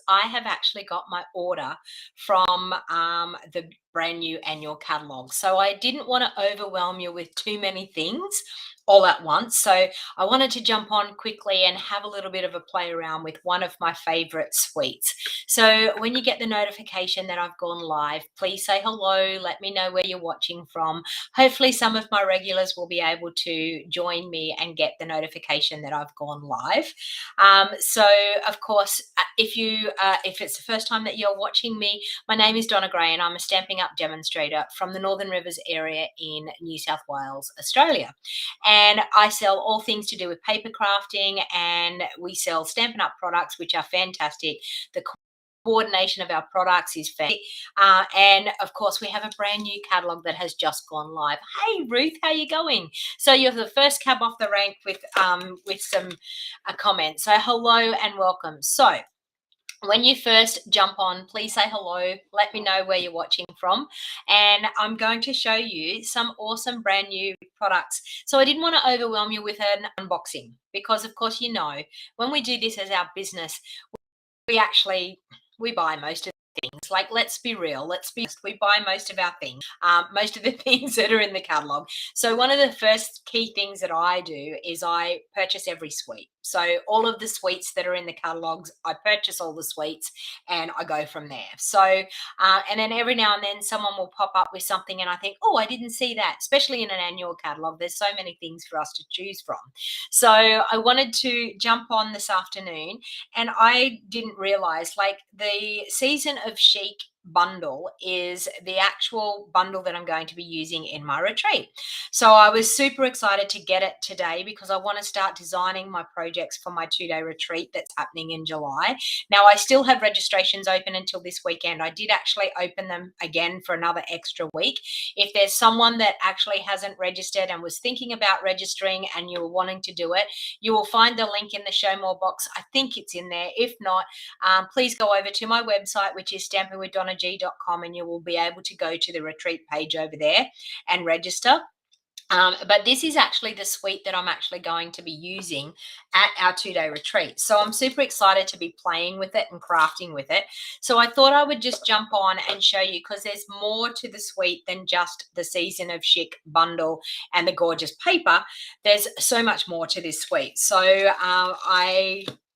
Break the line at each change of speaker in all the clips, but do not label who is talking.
I have actually got my order from the brand new annual catalog. So I didn't want to overwhelm you with too many things all at once. So I wanted to jump on quickly and have a little bit of a play around with one of my favorite suites. So when you get the notification that I've gone live, please say hello. Let me know where you're watching from. Hopefully some of my regulars will be able to join me and get the notification that I've gone live. So of course, if it's the first time that you're watching me, my name is Donna and I'm a Stamping Up demonstrator from the Northern Rivers area in New South Wales, Australia. And I sell all things to do with paper crafting, and we sell Stampin' Up products, which are fantastic. The coordination of our products is fantastic. And of course, we have a brand new catalog that has just gone live. Hey, Ruth, how you going? So you're the first cab off the rank with some comments. So hello and welcome. So when you first jump on, please say hello. Let me know where you're watching from. And I'm going to show you some awesome brand new products. So I didn't want to overwhelm you with an unboxing because, of course, you know, when we do this as our business, we buy most of the things. Like, let's be real. We buy most of our things, most of the things that are in the catalog. So one of the first key things that I do is I purchase every suite. So all of the suites that are in the catalogs, I purchase all the suites and I go from there. So, and then every now and then someone will pop up with something and I think, oh, I didn't see that, especially in an annual catalog. There's so many things for us to choose from. So I wanted to jump on this afternoon, and I didn't realize, like, the Season of Chic bundle is the actual bundle that I'm going to be using in my retreat. So I was super excited to get it today because I want to start designing my projects for my 2-day retreat that's happening in July. Now, I still have registrations open until this weekend. I did actually open them again for another extra week. If there's someone that actually hasn't registered and was thinking about registering and you were wanting to do it, you will find the link in the show more box. I think it's in there. If not, please go over to my website, which is stampinwithdonnag.com, and you will be able to go to the retreat page over there and register. But this is actually the suite that I'm actually going to be using at our 2-day retreat. So I'm super excited to be playing with it and crafting with it. So I thought I would just jump on and show you, because there's more to the suite than just the Season of Chic bundle and the gorgeous paper. There's so much more to this suite. So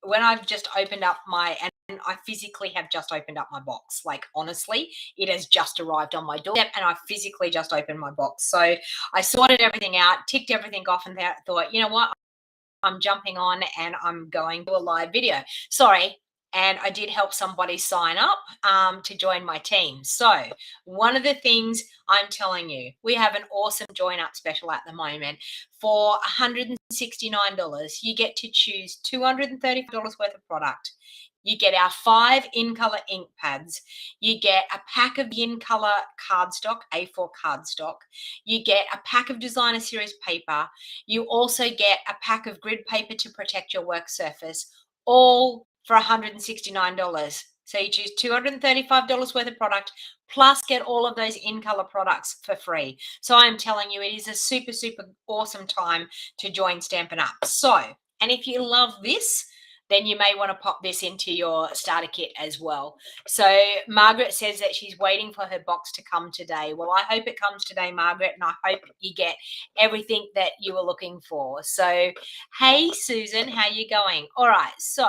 when I've just opened up and I physically have just opened up my box. Like, honestly, it has just arrived on my doorstep and I physically just opened my box. So I sorted everything out, ticked everything off, and thought, you know what? I'm jumping on and I'm going to a live video. Sorry. And I did help somebody sign up to join my team. So one of the things I'm telling you, we have an awesome join up special at the moment. For $169, you get to choose $235 worth of product. You get our 5 in-color ink pads. You get a pack of in-color cardstock, A4 cardstock. You get a pack of designer series paper. You also get a pack of grid paper to protect your work surface, all for $169. So you choose $235 worth of product, plus get all of those in-color products for free. So I'm telling you, it is a super, super awesome time to join Stampin' Up. So, and if you love this, then you may want to pop this into your starter kit as well. So Margaret says that she's waiting for her box to come today. Well, I hope it comes today, Margaret, and I hope you get everything that you were looking for. So, hey, Susan, how you going? All right, so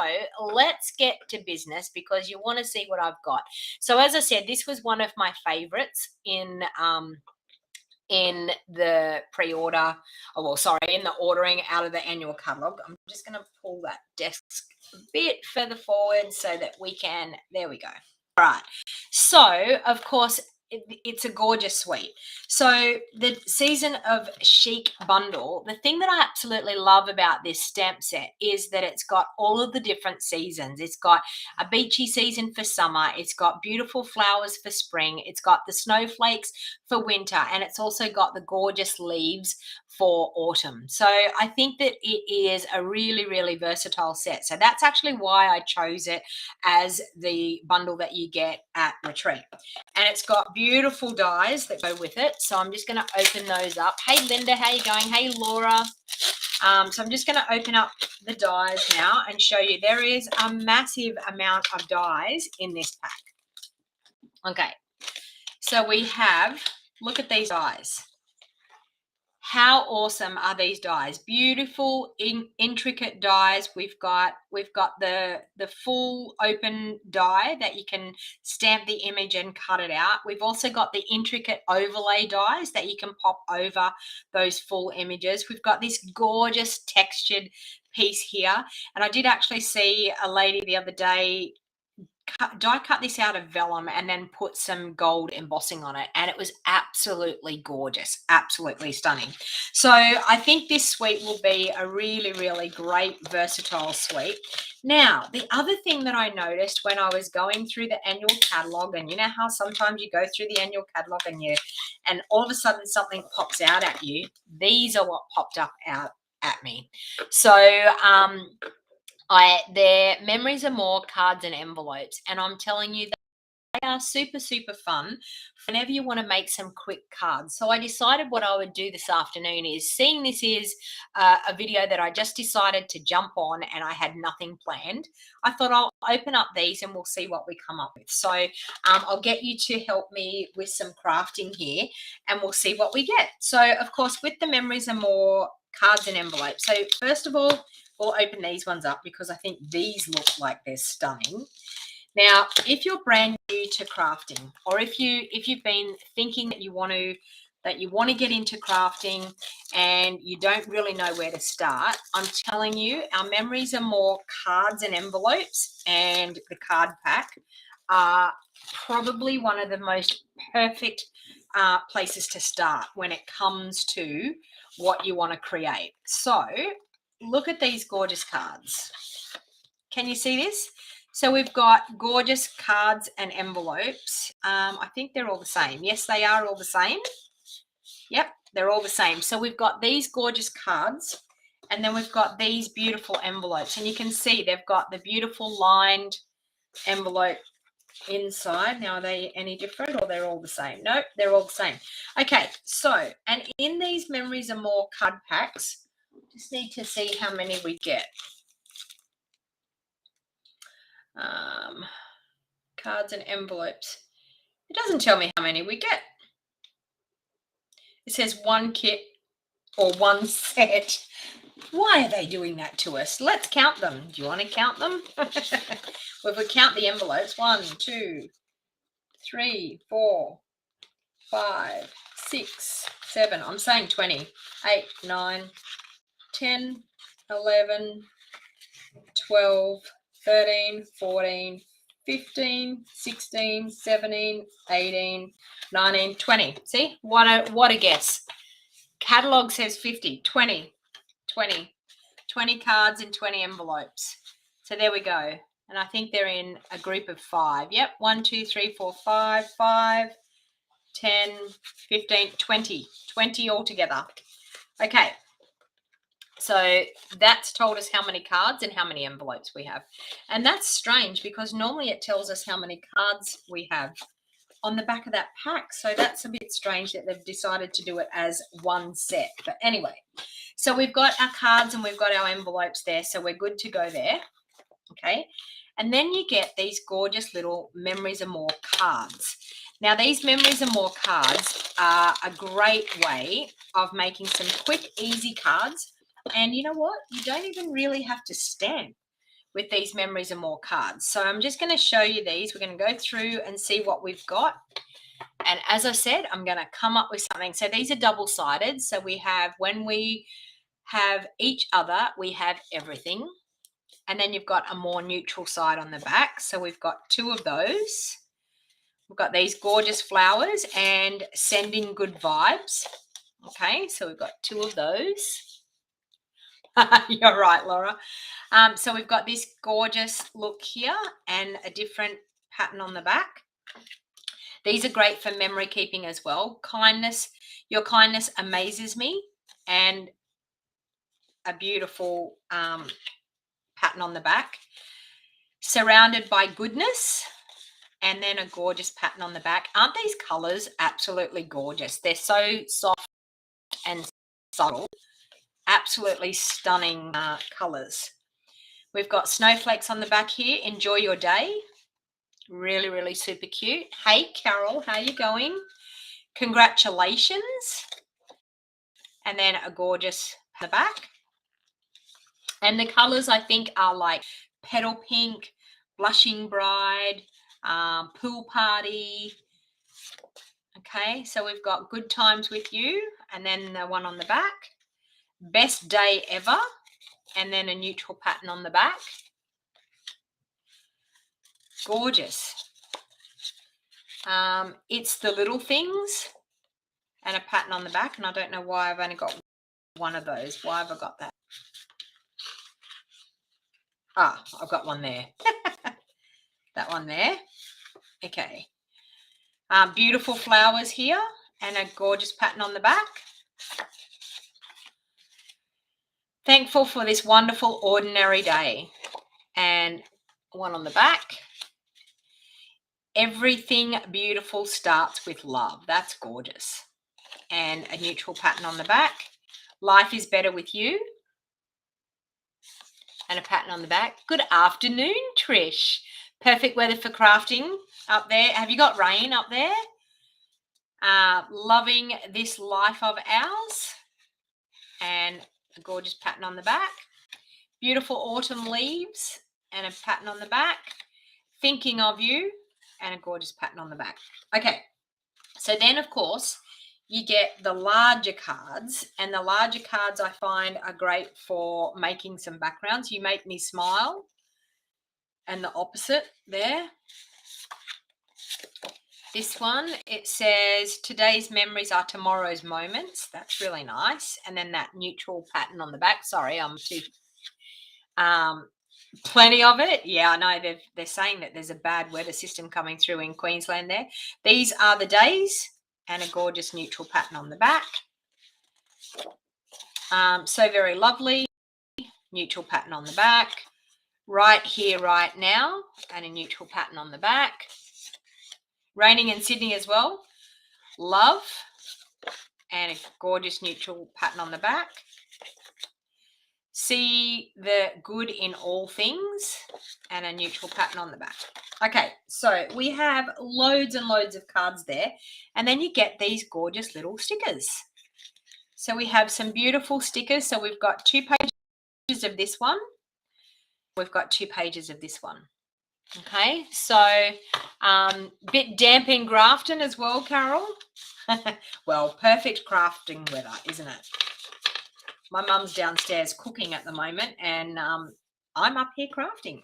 let's get to business because you want to see what I've got. So as I said, this was one of my favorites in the pre-order, in the ordering out of the annual catalog. I'm just going to pull that desk a bit further forward so that we can, there we go. All right. So, of course, it's a gorgeous suite. So the Season of Chic bundle, the thing that I absolutely love about this stamp set is that it's got all of the different seasons. It's got a beachy season for summer. It's got beautiful flowers for spring. It's got the snowflakes for winter. And it's also got the gorgeous leaves for autumn. So I think that it is a really, really versatile set. So that's actually why I chose it as the bundle that you get at retreat. And it's got beautiful beautiful dies that go with it. So I'm just going to open those up. Hey, Linda, how you going? Hey, Laura. So I'm just going to open up the dies now and show you there is a massive amount of dies in this pack. Okay, so we have, look at these dies. How awesome are these dies? Beautiful, intricate dies. We've got the full open die that you can stamp the image and cut it out. We've also got the intricate overlay dies that you can pop over those full images. We've got this gorgeous textured piece here. And I did actually see a lady the other day die cut this out of vellum and then put some gold embossing on it, and it was absolutely gorgeous, absolutely stunning. So I think this suite will be a really, really great versatile suite. Now, the other thing that I noticed when I was going through the annual catalog, and you know how sometimes you go through the annual catalog and all of a sudden something pops out at you, these are what popped up out at me. So their memories are more cards and envelopes, and I'm telling you, they are super, super fun whenever you want to make some quick cards. So I decided what I would do this afternoon is, seeing this is a video that I just decided to jump on and I had nothing planned, I thought I'll open up these and we'll see what we come up with. So I'll get you to help me with some crafting here and we'll see what we get. So of course, with the memories are more cards and envelopes. So first of all, we'll open these ones up because I think these look like they're stunning. Now, if you're brand new to crafting, or if you've been thinking that you want to get into crafting and you don't really know where to start, I'm telling you, our memories are more cards and envelopes, and the card pack are probably one of the most perfect places to start when it comes to what you want to create. So look at these gorgeous cards. Can you see this? So we've got gorgeous cards and envelopes. I think they're all the same. Yes, they are all the same. Yep, they're all the same. So we've got these gorgeous cards, and then we've got these beautiful envelopes. And you can see they've got the beautiful lined envelope inside. Now, are they any different, or they're all the same? Nope, they're all the same. Okay, so, and in these memories are more card packs. Just need to see how many we get. Cards and envelopes. It doesn't tell me how many we get. It says one kit or one set. Why are they doing that to us? Let's count them. Do you want to count them? Well, if we count the envelopes, 1, 2, 3, 4, 5, 6, 7. I'm saying 20. 8, 9, 10, 11, 12, 13, 14, 15, 16, 17, 18, 19, 20. See, what a guess. Catalog says 50, 20 cards and 20 envelopes. So there we go. And I think they're in a group of 5. Yep, 1, 2, 3, 4, 5, 5, 10, 15, 20 altogether. Okay. So that's told us how many cards and how many envelopes we have. And that's strange because normally it tells us how many cards we have on the back of that pack. So that's a bit strange that they've decided to do it as one set. But anyway, so we've got our cards and we've got our envelopes there. So we're good to go there. Okay. And then you get these gorgeous little memories and more cards. Now, these memories and more cards are a great way of making some quick, easy cards. And you know what? You don't even really have to stamp with these memories and more cards. So I'm just going to show you these. We're going to go through and see what we've got. And as I said, I'm going to come up with something. So these are double-sided. So we have, when we have each other, we have everything. And then you've got a more neutral side on the back. So we've got 2 of those. We've got these gorgeous flowers and sending good vibes. Okay, so we've got 2 of those. You're right, Laura. So we've got this gorgeous look here and a different pattern on the back. These are great for memory keeping as well. Kindness, your kindness amazes me, and a beautiful pattern on the back. Surrounded by goodness, and then a gorgeous pattern on the back. Aren't these colors absolutely gorgeous? They're so soft and subtle. Absolutely stunning colors. We've got snowflakes on the back here. Enjoy your day. Really, really super cute. Hey, Carol, how you going? Congratulations. And then a gorgeous on the back. And the colors, I think, are like petal pink, blushing bride, pool party. Okay, so we've got good times with you, and then the one on the back, best day ever, and then a neutral pattern on the back. Gorgeous. It's the little things and a pattern on the back, and I don't know why I've only got one of those. Why have I got that? Ah, I've got one there. That one there. Okay. Beautiful flowers here and a gorgeous pattern on the back. Thankful for this wonderful ordinary day. And one on the back. Everything beautiful starts with love. That's gorgeous. And a neutral pattern on the back. Life is better with you. And a pattern on the back. Good afternoon, Trish. Perfect weather for crafting up there. Have you got rain up there? Loving this life of ours. And a gorgeous pattern on the back. Beautiful autumn leaves and a pattern on the back. Thinking of you and a gorgeous pattern on the back. Okay, so then of course you get the larger cards, and the larger cards I find are great for making some backgrounds. You make me smile, and the opposite there. This one, it says today's memories are tomorrow's moments. That's really nice. And then that neutral pattern on the back. Sorry, I'm too plenty of it. Yeah, I know they're saying that there's a bad weather system coming through in Queensland there. These are the days, and a gorgeous neutral pattern on the back. So very lovely. Neutral pattern on the back. Right here, right now, and a neutral pattern on the back. Raining in Sydney as well. Love, and a gorgeous neutral pattern on the back. See the good in all things, and a neutral pattern on the back. Okay, so we have loads and loads of cards there, and then you get these gorgeous little stickers. So we have some beautiful stickers. So we've got 2 pages of this one. We've got 2 pages of this one. Okay, so bit damp in Grafton as well, Carol. Well, perfect crafting weather, isn't it? My mum's downstairs cooking at the moment, and I'm up here crafting.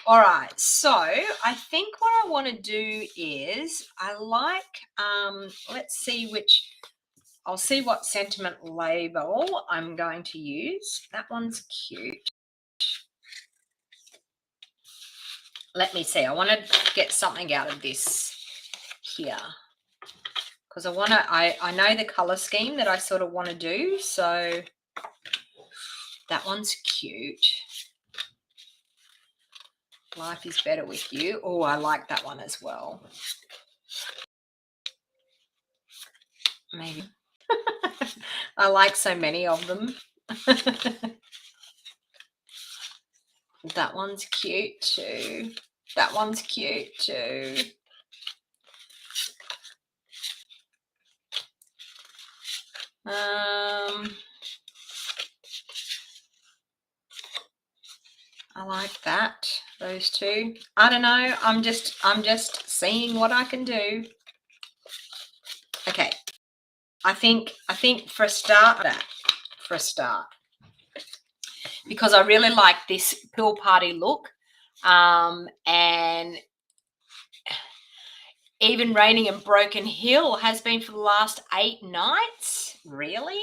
All right, so I think what I want to do is I like, let's see which, I'll see what sentiment label I'm going to use. That one's cute. Let me see. I want to get something out of this here because I know the color scheme that I sort of want to do. So that one's cute. Life is better with you. Oh, I like that one as well. Maybe. I like so many of them. That one's cute too. That one's cute too. I like that. Those two. I don't know. I'm just seeing what I can do. Okay. I think for a start, because I really like this pool party look, and even raining in Broken Hill has been for the last 8 nights. Really?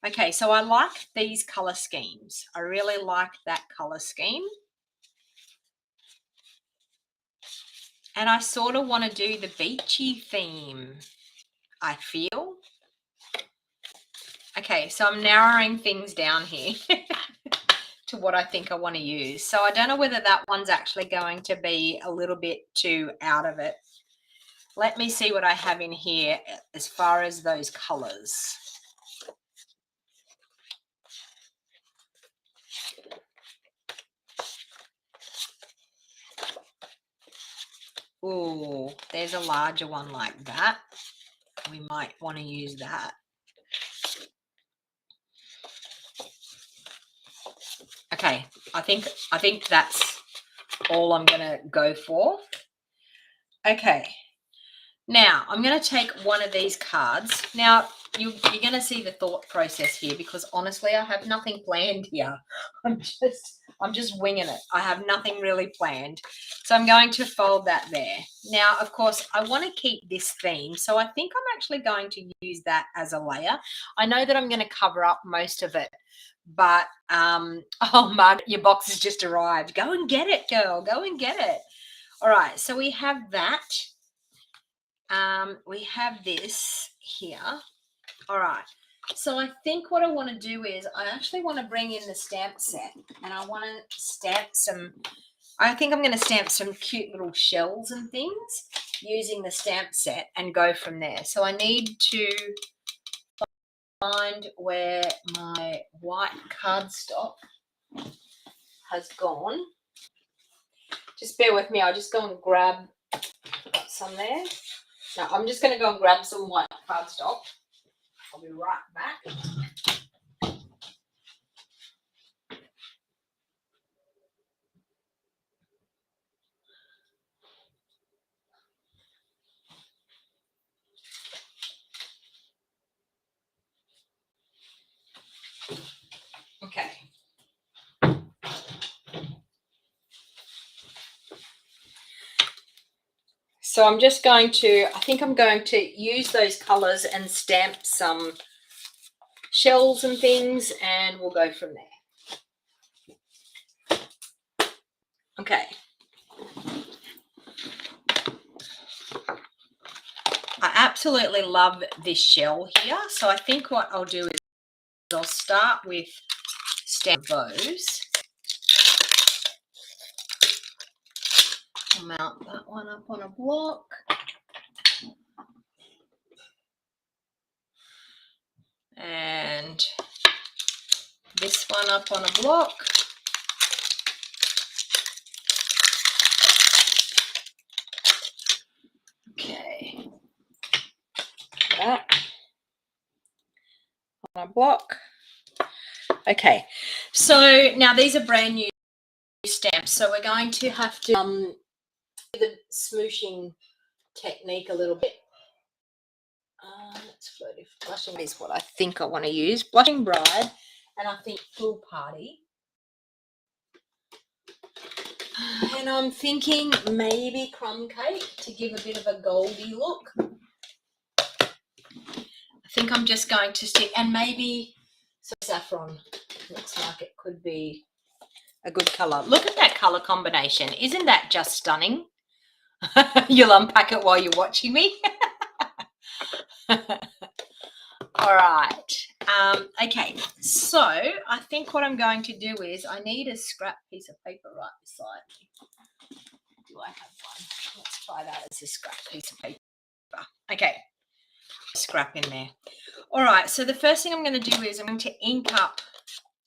Okay, so I like these color schemes. I really like that color scheme. And I sort of want to do the beachy theme, I feel. Okay, so I'm narrowing things down here to what I think I want to use. So I don't know whether that one's actually going to be a little bit too out of it. Let me see what I have in here as far as those colors. Oh, there's a larger one like that. We might want to use that. Okay, I think that's all I'm going to go for. Okay, now I'm going to take one of these cards. Now, you're going to see the thought process here, because honestly, I have nothing planned here. I'm just winging it. I have nothing really planned. So I'm going to fold that there. Now, of course, I want to keep this theme. So I think I'm actually going to use that as a layer. I know that I'm going to cover up most of it, but, oh, Margaret, your box has just arrived. Go and get it, girl. Go and get it. All right. So we have that. We have this here. All right. So I think what I want to do is I actually want to bring in the stamp set, and I want to stamp some, I think I'm going to stamp some cute little shells and things using the stamp set and go from there. So I need to find where my white cardstock has gone. Just bear with me. I'll just go and grab some there. Now I'm just going to go and grab some white cardstock. I'll be right back. Okay. So I'm just going to, I think I'm going to use those colors and stamp some shells and things, and we'll go from there. Okay. I absolutely love this shell here. So I think what I'll do is I'll start with stamp those. I'll mount that one up on a block. And this one up on a block. Okay. That on a block. Okay. So now these are brand new stamps. So we're going to have to do the smooshing technique a little bit. Let's float if blushing is what I think I want to use. Blushing Bride, and I think Pool Party. And I'm thinking maybe Crumb Cake to give a bit of a goldy look. I think I'm just going to stick, and maybe some saffron. Looks like it could be a good colour. Look at that colour combination. Isn't that just stunning? You'll unpack it while you're watching me. All right. Okay, so I think what I'm going to do is I need a scrap piece of paper right beside me. Do I have one? Let's try that as a scrap piece of paper. Okay, scrap in there. All right, so the first thing I'm going to do is I'm going to ink up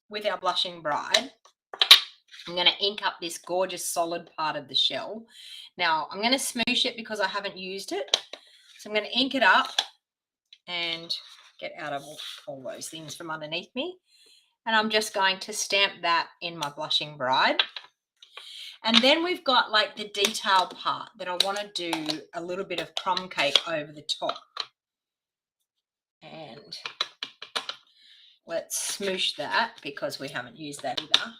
with our Blushing Bride. I'm going to ink up this gorgeous solid part of the shell. Now, I'm going to smoosh it because I haven't used it. So I'm going to ink it up and get out of all those things from underneath me. And I'm just going to stamp that in my Blushing Bride. And then we've got like the detail part that I want to do a little bit of Crumb Cake over the top. And let's smoosh that because we haven't used that either.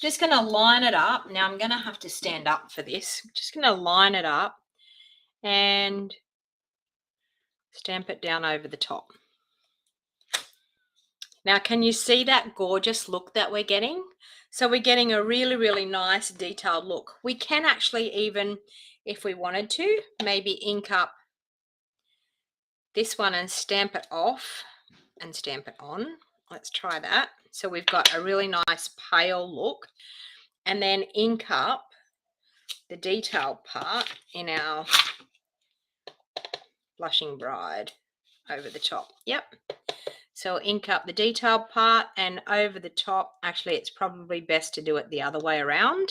Just going to line it up. Now I'm going to have to stand up for this. I'm just going to line it up and stamp it down over the top. Now, can you see that gorgeous look that we're getting? So we're getting a really, really nice detailed look. We can actually even, if we wanted to, maybe ink up this one and stamp it off and stamp it on. Let's try that. So we've got a really nice pale look, and then ink up the detailed part in our Blushing Bride over the top. Yep. So ink up the detailed part and over the top. Actually, it's probably best to do it the other way around,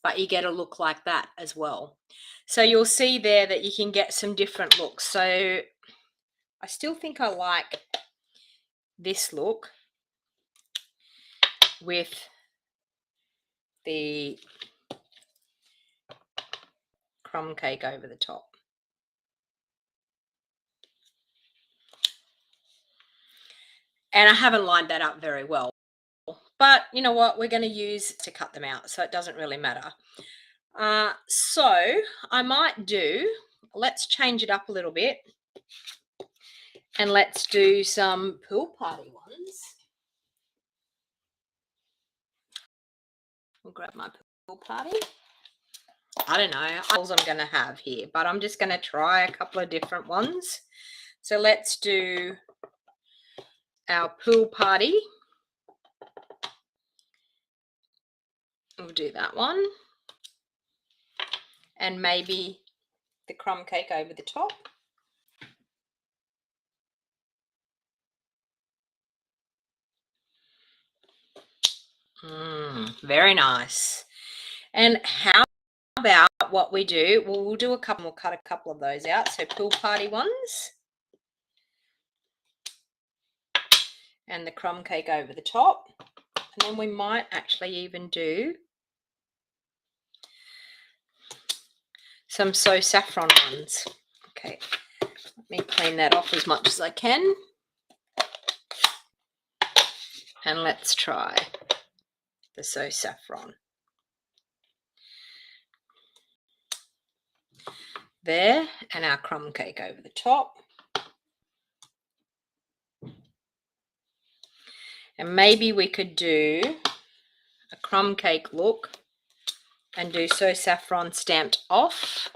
but you get a look like that as well. So you'll see there that you can get some different looks. So I still think I like this look with the crumb cake over the top. And I haven't lined that up very well, but you know what, we're going to use to cut them out, so it doesn't really matter. So I might do, let's change it up a little bit, and let's do some pool party ones. I'll grab my pool party. I don't know what I'm going to have here, but I'm just going to try a couple of different ones. So let's do our pool party. We'll do that one. And maybe the crumb cake over the top. Very nice. And how about what we do? Well, we'll do a couple. We'll cut a couple of those out. So pool party ones. And the crumb cake over the top. And then we might actually even do some So Saffron ones. Okay, let me clean that off as much as I can. And let's try the So Saffron. There, and our crumb cake over the top. And maybe we could do a crumb cake look and do So Saffron stamped off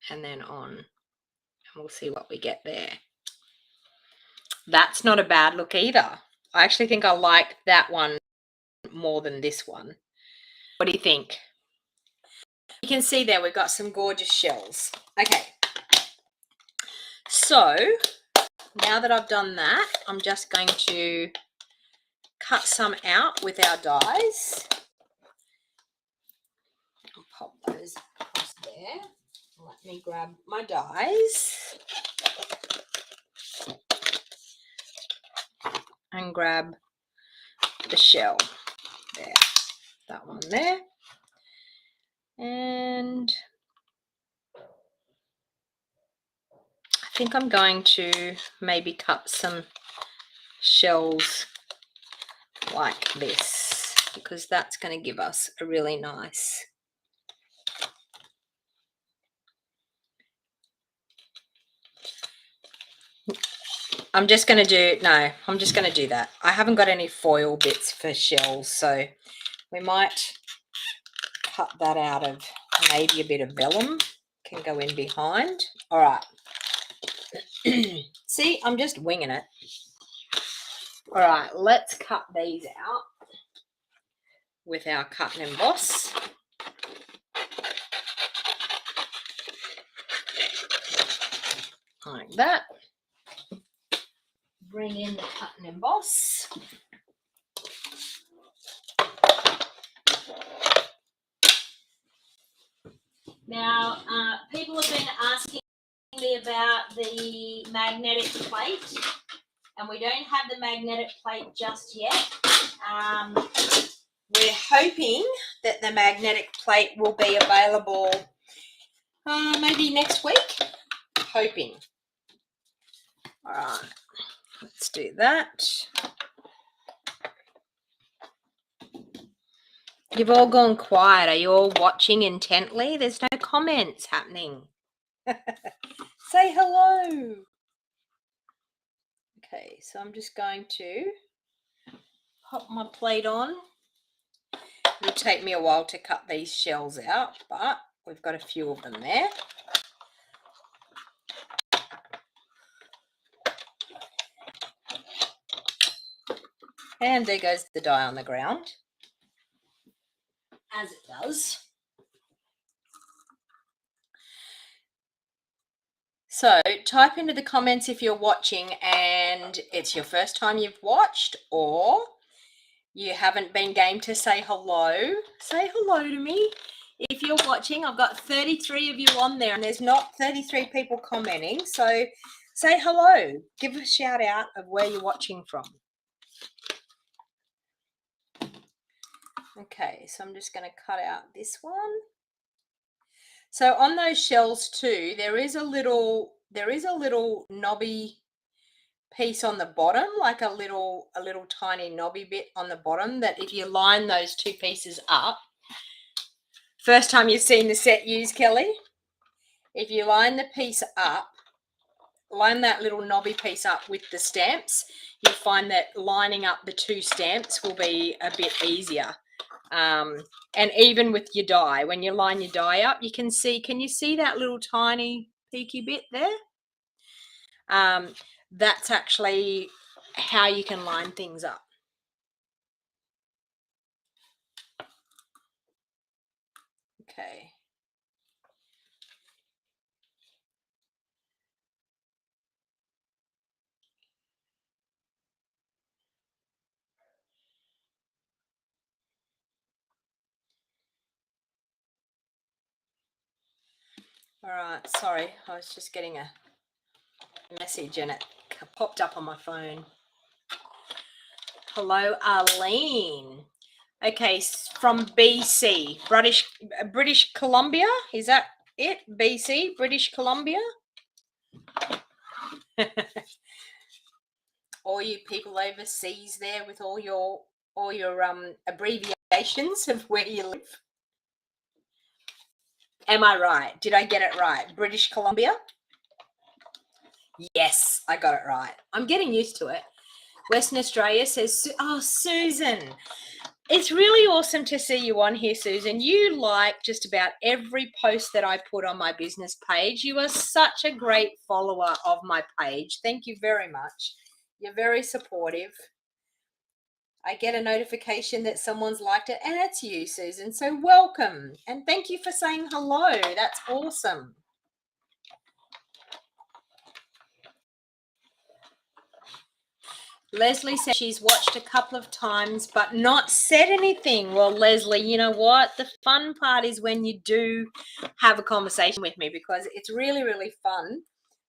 and then on. And we'll see what we get there. That's not a bad look either. I actually think I like that one more than this one. What do you think? You can see there we've got some gorgeous shells. Okay. So now that I've done that, I'm just going to cut some out with our dies. I'll pop those across there. Let me grab my dies and grab the shell. There, that one there. And I think I'm going to maybe cut some shells like this, because that's going to give us a really nice I'm just going to do that. I haven't got any foil bits for shells, so we might cut that out of maybe a bit of vellum can go in behind. All right. See, I'm just winging it. All right, let's cut these out with our cut and emboss. Like that. Bring in the cut and emboss. Now, people have been asking me about the magnetic plate, and we don't have the magnetic plate just yet. We're hoping that the magnetic plate will be available maybe next week. Hoping. All right, let's do that. You've all gone quiet. Are you all watching intently? There's no comments happening. Say hello. Okay, so I'm just going to pop my plate on. It'll take me a while to cut these shells out, but we've got a few of them there. And there goes the die on the ground, as it does. So type into the comments if you're watching and it's your first time you've watched, or you haven't been game to say hello. Say hello to me. If you're watching, I've got 33 of you on there and there's not 33 people commenting. So say hello. Give a shout out of where you're watching from. Okay, so I'm just going to cut out this one. So on those shells too, there is a little knobby piece on the bottom, like a little tiny knobby bit on the bottom, that if you line those two pieces up, first time you've seen the set used, Kelly, if you line the piece up, line that little knobby piece up with the stamps, you'll find that lining up the two stamps will be a bit easier. And even with your die, when you line your die up, you can you see that little tiny peaky bit there? That's actually how you can line things up. Okay. All right, sorry, I was just getting a message and it popped up on my phone. Hello, Arlene. Okay, from BC, British Columbia. Is that it? BC, British Columbia. All you people overseas there with all your abbreviations of where you live. Am I right? Did I get it right? British Columbia? Yes, I got it right. I'm getting used to it. Western Australia says, oh, Susan. It's really awesome to see you on here, Susan. You like just about every post that I put on my business page. You are such a great follower of my page. Thank you very much. You're very supportive. I get a notification that someone's liked it, and it's you, Susan. So welcome. And thank you for saying hello. That's awesome. Leslie said she's watched a couple of times but not said anything. Well, Leslie, you know what? The fun part is when you do have a conversation with me, because it's really, really fun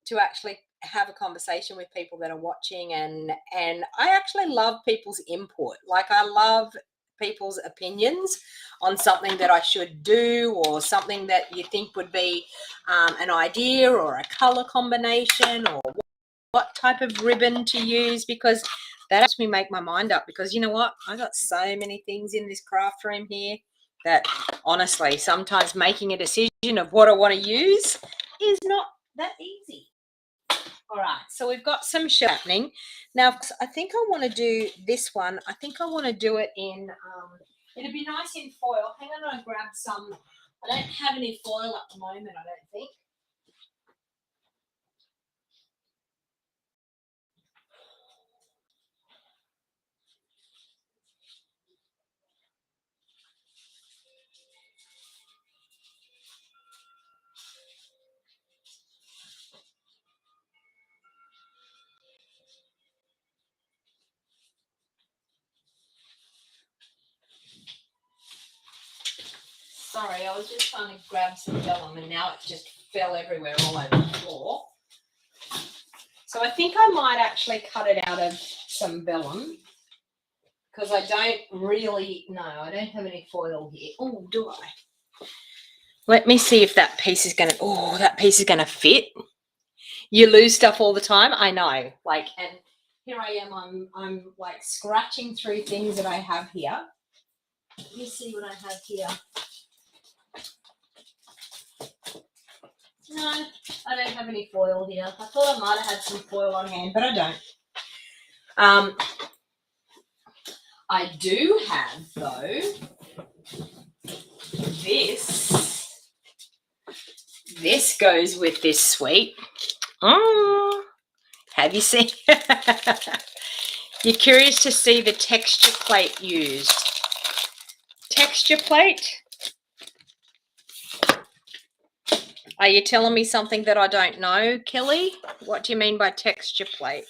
to actually have a conversation with people that are watching, and I actually love people's input. Like, I love people's opinions on something that I should do, or something that you think would be an idea, or a color combination, or what type of ribbon to use, because that helps me make my mind up. Because you know what? I got so many things in this craft room here that honestly, sometimes making a decision of what I want to use is not that easy. All right, so we've got some shit happening. Now, I think I want to do this one. I think I want to do it in, it'd be nice in foil. Hang on, I'll grab some. I don't have any foil at the moment, I don't think. Sorry, I was just trying to grab some vellum and now it just fell everywhere all over the floor. So I think I might actually cut it out of some vellum, because I don't really, no, I don't have any foil here. Oh, do I? Let me see if that piece is going to, oh, that piece is going to fit. You lose stuff all the time. I know. Like, and here I am, I'm like scratching through things that I have here. Let me see what I have here. No, I don't have any foil here. I thought I might have had some foil on hand, but I don't. I do have, though, this. This goes with this suite. Oh, have you seen? You're curious to see the texture plate used. Texture plate? Are you telling me something that I don't know, Kelly? What do you mean by texture plate?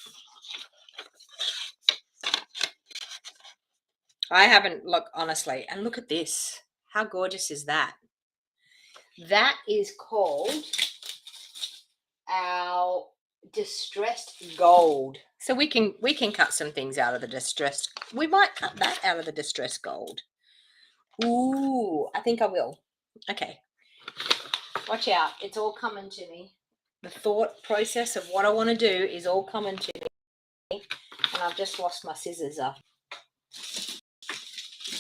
I haven't looked, honestly. And look at this. How gorgeous is that? That is called our distressed gold. So we can cut some things out of the distressed. We might cut that out of the distressed gold. Ooh, I think I will. Okay. Watch out. It's all coming to me. The thought process of what I want to do is all coming to me. And I've just lost my scissors up.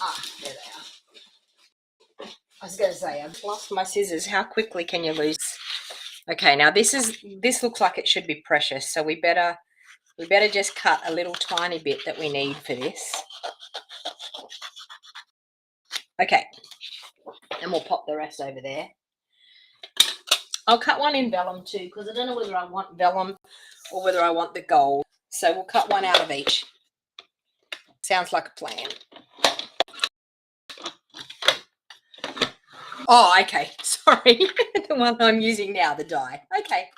Ah, there they are. I was going to say, I've lost my scissors. How quickly can you lose? Okay, now this looks like it should be precious. So we better just cut a little tiny bit that we need for this. Okay. And we'll pop the rest over there. I'll cut one in vellum too, because I don't know whether I want vellum or whether I want the gold. So we'll cut one out of each. Sounds like a plan. Oh, okay. Sorry. The one I'm using now, the die. Okay.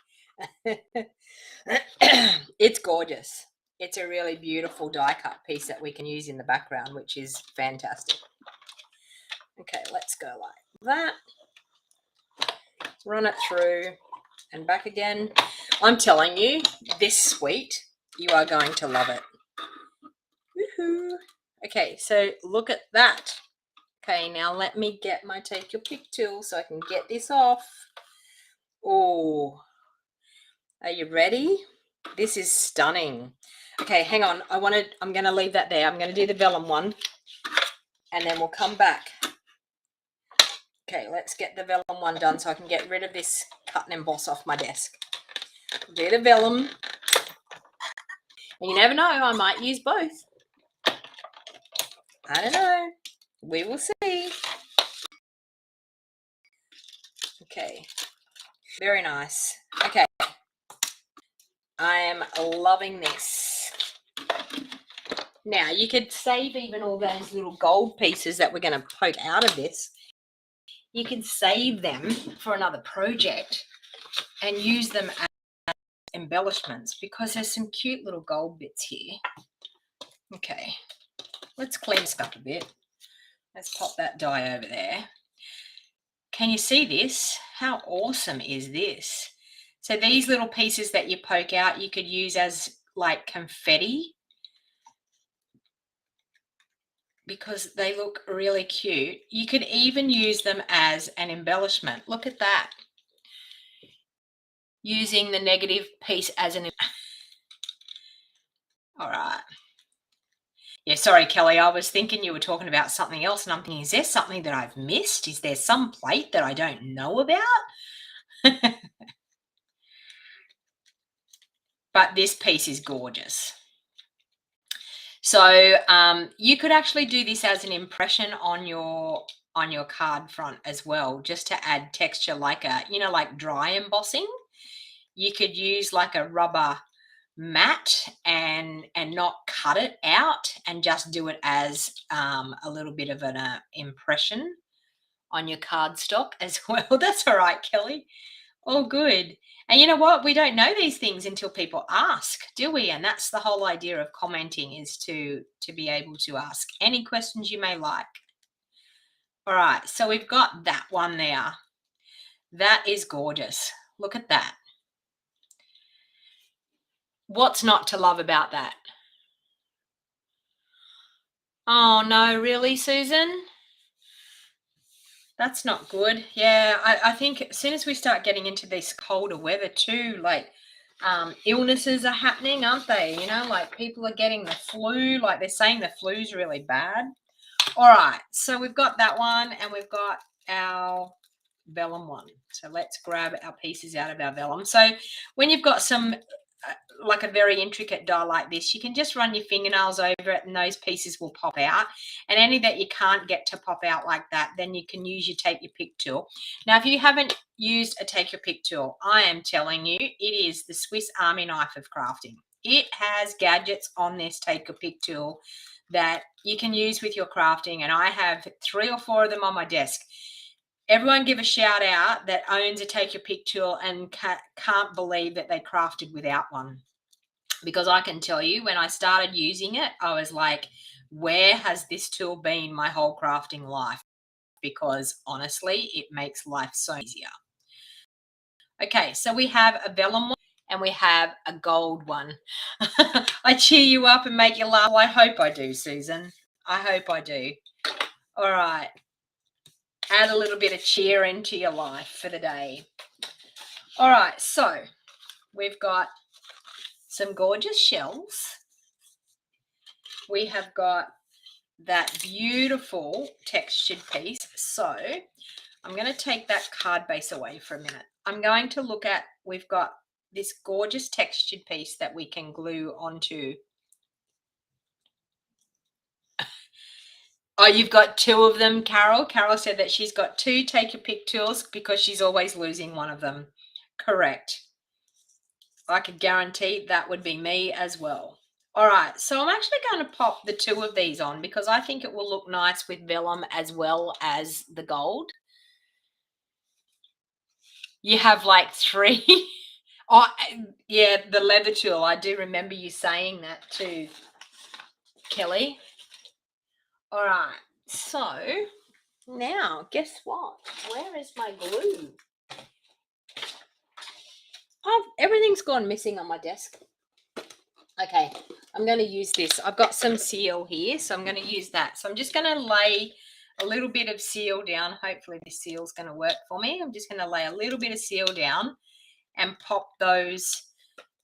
It's gorgeous. It's a really beautiful die cut piece that we can use in the background, which is fantastic. Okay, let's go like that. Run it through and back again. I'm telling you, this suite, you are going to love it. Woohoo! Okay, so look at that. Okay, now let me get my take your pick tool so I can get this off. Oh, are you ready? This is stunning. Okay, hang on. I'm going to leave that there. I'm going to do the vellum one and then we'll come back. Okay, let's get the vellum one done so I can get rid of this cut and emboss off my desk. Do the vellum. And you never know, I might use both. I don't know. We will see. Okay. Very nice. Okay. I am loving this. Now, you could save even all those little gold pieces that we're going to poke out of this. You can save them for another project and use them as embellishments because there's some cute little gold bits here. Okay. Let's clean this up a bit. Let's pop that die over there. Can you see this? How awesome is this? So these little pieces that you poke out, you could use as like confetti because they look really cute. You could even use them as an embellishment. Look at that. Using the negative piece as an... All right. Yeah, sorry, Kelly. I was thinking you were talking about something else, and I'm thinking, is there something that I've missed? Is there some plate that I don't know about? But this piece is gorgeous. So you could actually do this as an impression on your card front as well, just to add texture, like like dry embossing. You could use like a rubber mat and not cut it out and just do it as a little bit of an impression on your cardstock as well. That's all right, Kelly. All good. And you know what? We don't know these things until people ask, do we? And that's the whole idea of commenting, is to be able to ask any questions you may like. All right, so we've got that one there. That is gorgeous. Look at that. What's not to love about that? Oh, no, really, Susan? That's not good. Yeah, I think as soon as we start getting into this colder weather too, like illnesses are happening, aren't they? You know, like people are getting the flu, like they're saying the flu's really bad. All right, so we've got that one and we've got our vellum one. So let's grab our pieces out of our vellum. So when you've got some like a very intricate die like this, you can just run your fingernails over it and those pieces will pop out. And any that you can't get to pop out like that, then you can use your take your pick tool. Now, if you haven't used a take your pick tool, I am telling you, it is the Swiss Army knife of crafting. it has gadgets on this Take a Pic tool that you can use with your crafting, and I have 3 or 4 of them on my desk. Everyone give a shout out that owns a Take a Pic tool and can't believe that they crafted without one. Because I can tell you, when I started using it, I was like, where has this tool been my whole crafting life? Because honestly, it makes life so easier. Okay, so we have a vellum one and we have a gold one. I cheer you up and make you laugh. Well, I hope I do, Susan. I hope I do. All right. Add a little bit of cheer into your life for the day. All right, so we've got some gorgeous shells. We have got that beautiful textured piece. So I'm going to take that card base away for a minute. I'm going to look at, we've got this gorgeous textured piece that we can glue onto. Oh, you've got 2 of them, Carol. Carol said that she's got 2 Take a Pic tools because she's always losing one of them. Correct. I could guarantee that would be me as well. All right, so I'm actually going to pop the 2 of these on because I think it will look nice with vellum as well as the gold. You have like 3. Oh, yeah, the leather tool. I do remember you saying that too, Kelly. All right, so now guess what? Where is my glue? Oh, everything's gone missing on my desk. Okay, I'm going to use this. I've got some seal here, so I'm going to use that. So I'm just going to lay a little bit of seal down. Hopefully this seal's going to work for me. I'm just going to lay a little bit of seal down and pop those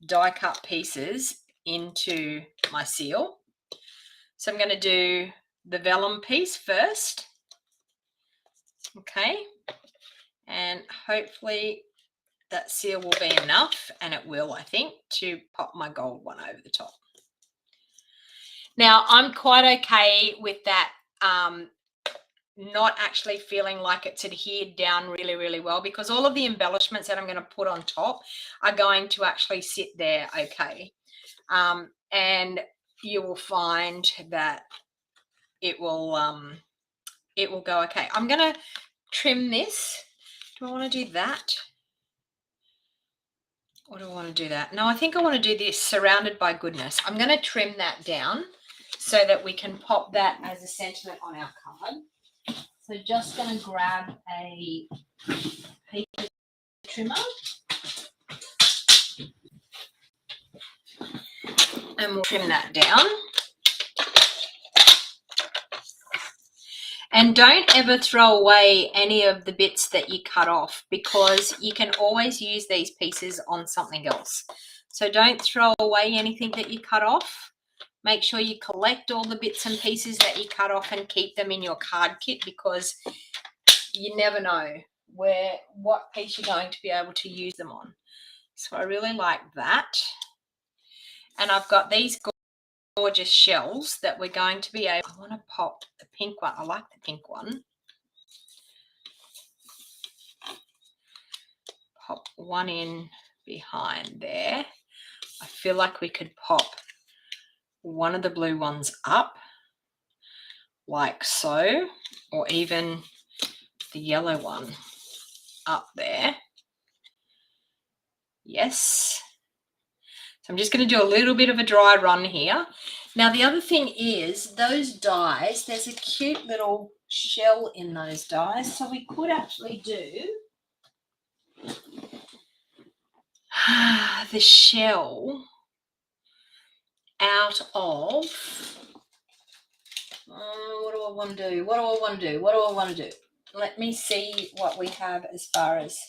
die cut pieces into my seal. So I'm going to do the vellum piece first. Okay, and hopefully that seal will be enough, and it will, I think, to pop my gold one over the top. Now, I'm quite okay with that not actually feeling like it's adhered down really, really well, because all of the embellishments that I'm going to put on top are going to actually sit there okay. And you will find that it will go okay. I'm going to trim this. Do I want to do that? Or do I want to do that? No, I think I want to do this, surrounded by goodness. I'm going to trim that down so that we can pop that as a sentiment on our card. So just going to grab a piece of trimmer and we'll trim that down. And don't ever throw away any of the bits that you cut off, because you can always use these pieces on something else. So don't throw away anything that you cut off. Make sure you collect all the bits and pieces that you cut off and keep them in your card kit, because you never know what piece you're going to be able to use them on. So I really like that. And I've got these gorgeous shells that we're going to be able, I want to pop the pink one. I like the pink one. Pop one in behind there. I feel like we could pop one of the blue ones up like so, or even the yellow one up there. Yes. So I'm just going to do a little bit of a dry run here. Now, the other thing is those dies, there's a cute little shell in those dies. So we could actually do the shell out of, what do I want to do? What do I want to do? What do I want to do? Let me see what we have as far as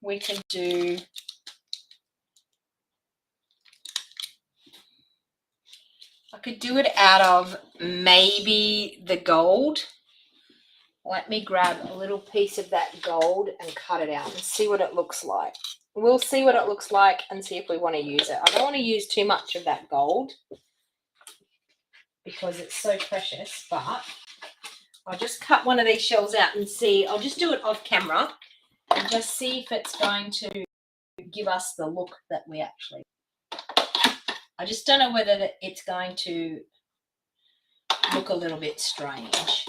we can do. I could do it out of maybe the gold. Let me grab a little piece of that gold and cut it out and see what it looks like. We'll see what it looks like and see if we want to use it. I don't want to use too much of that gold because it's so precious, but I'll just cut one of these shells out and see. I'll just do it off camera and just see if it's going to give us the look that we actually. I just don't know whether it's going to look a little bit strange.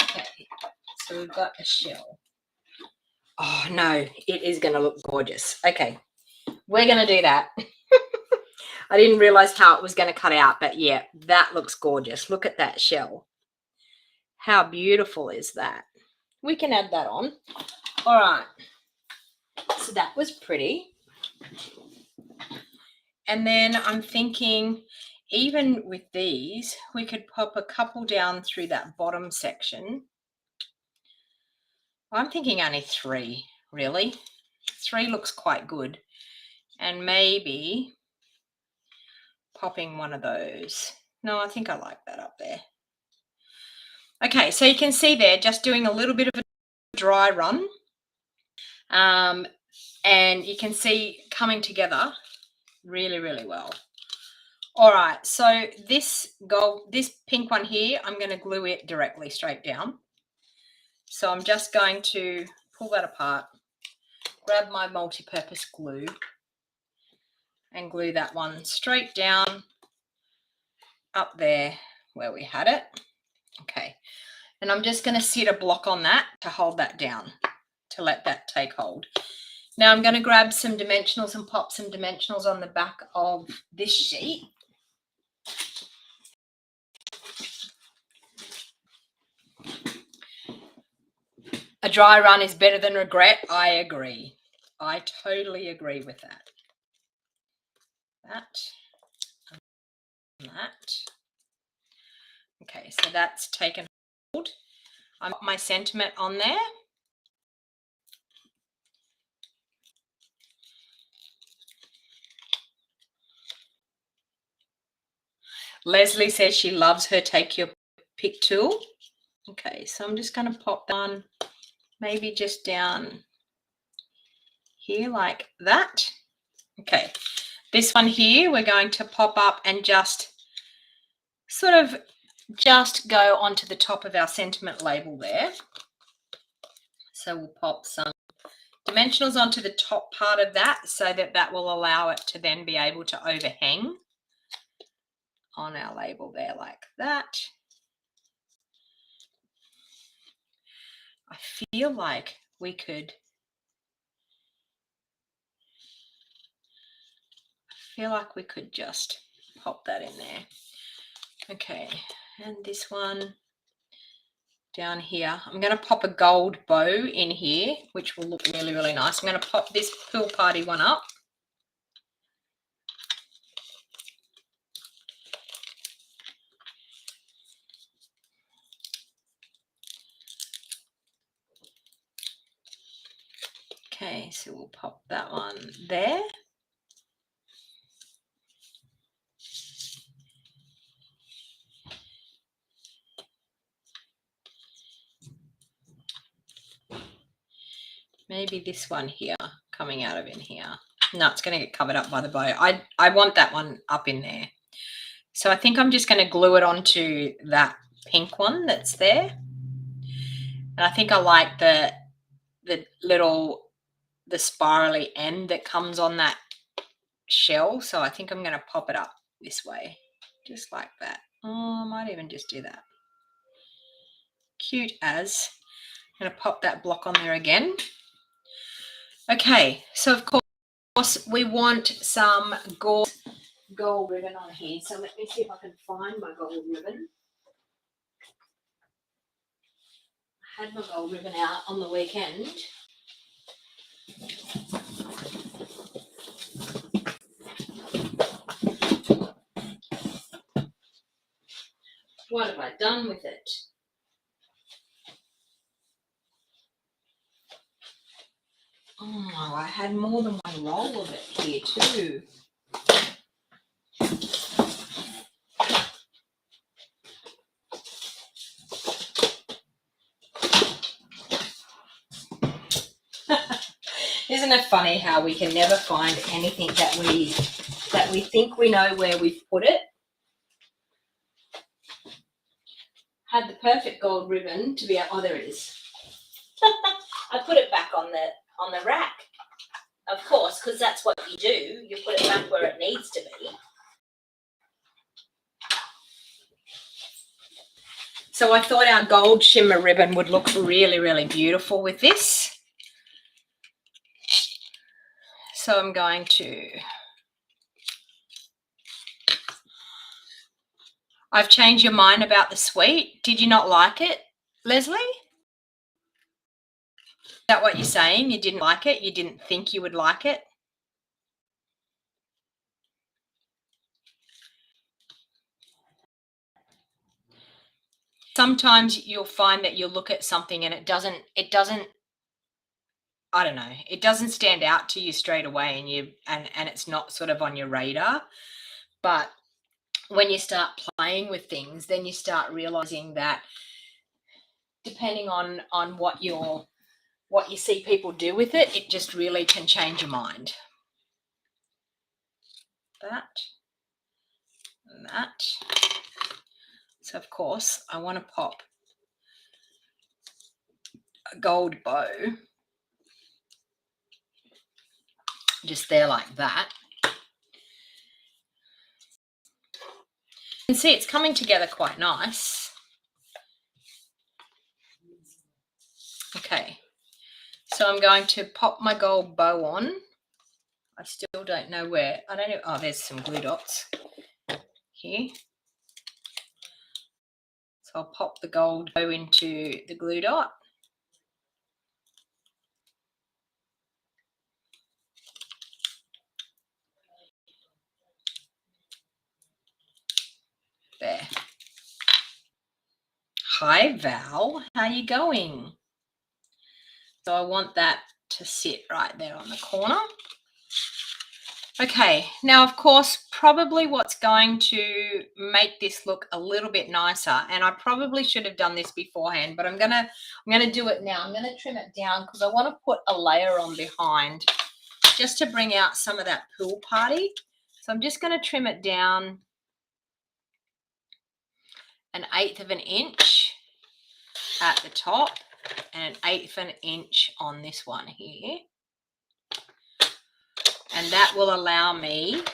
Okay, so we've got a shell. Oh no, it is going to look gorgeous. Okay, we're going to do that. I didn't realize how it was going to cut out, but yeah, that looks gorgeous. Look at that shell. How beautiful is that? We can add that on. All right, so that was pretty. And then I'm thinking, even with these, we could pop a couple down through that bottom section. I'm thinking only 3, really. 3 looks quite good. And maybe popping one of those. No, I think I like that up there. Okay, so you can see there, just doing a little bit of a dry run. And you can see coming together really, really well. All right, so this pink one here, I'm going to glue it directly straight down. So I'm just going to pull that apart, grab my multi-purpose glue, and glue that one straight down up there where we had it. Okay, and I'm just going to sit a block on that to hold that down, to let that take hold. Now I'm going to grab some dimensionals and pop some dimensionals on the back of this sheet. A dry run is better than regret. I agree. I totally agree with that. That. Okay, so that's taken hold. I got my sentiment on there. Leslie says she loves her take your pick tool. Okay, so I'm just going to pop down, maybe just down here like that. Okay, this one here we're going to pop up and just sort of just go onto the top of our sentiment label there. So we'll pop some dimensionals onto the top part of that so that that will allow it to then be able to overhang on our label there like that. I feel like we could just pop that in there. Okay, and this one down here, I'm going to pop a gold bow in here, which will look really, really nice. I'm going to pop this pool party one up. Okay, so we'll pop that one there. Maybe this one here coming out of in here. No, it's going to get covered up by the bow. I want that one up in there. So I think I'm just going to glue it onto that pink one that's there. And I think I like the spirally end that comes on that shell. So I think I'm going to pop it up this way, just like that. Oh, I might even just do that. Cute as. I'm going to pop that block on there again. Okay, so of course we want some gold ribbon on here. So let me see if I can find my gold ribbon. I had my gold ribbon out on the weekend. What have I done with it? Oh, I had more than one roll of it here too. Isn't it funny how we can never find anything that we think we know where we've put it? Had the perfect gold ribbon to be out. Oh, there it is. I put it back on the rack, of course, because that's what you do. You put it back where it needs to be. So I thought our gold shimmer ribbon would look really, really beautiful with this. So I'm going to, I've changed your mind about the suite. Did you not like it, Leslie? Is that what you're saying? You didn't like it? You didn't think you would like it? Sometimes you'll find that you'll look at something and it doesn't, I don't know, it doesn't stand out to you straight away and it's not sort of on your radar. But when you start playing with things, then you start realizing that depending on what you see people do with it, it just really can change your mind. That and that. So of course I want to pop a gold bow just there like that. You can see it's coming together quite nice. Okay, so I'm going to pop my gold bow on. I still don't know where. I don't know. Oh, there's some glue dots here. So I'll pop the gold bow into the glue dot. There. Hi, Val. How you going? So I want that to sit right there on the corner. Okay, now of course, probably what's going to make this look a little bit nicer, and I probably should have done this beforehand, but I'm gonna do it now. I'm gonna trim it down because I want to put a layer on behind just to bring out some of that pool party. So I'm just going to trim it down 1/8 of an inch at the top and 1/8 of an inch on this one here. And that will allow me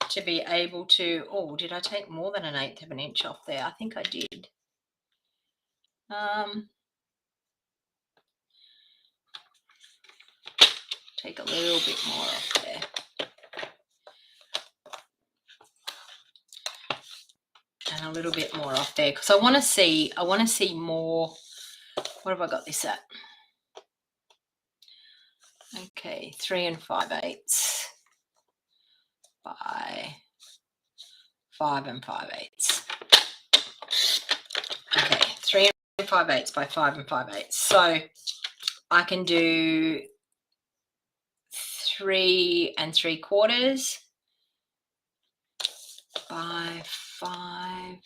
to be able to, oh, did I take more than 1/8 of an inch off there? I think I did. Take a little bit more off there. And a little bit more off there because I want to see more. What have I got this at? Okay, 3 5/8 by 5 5/8. Okay, 3 5/8 by 5 5/8. So I can do 3 3/4 by 5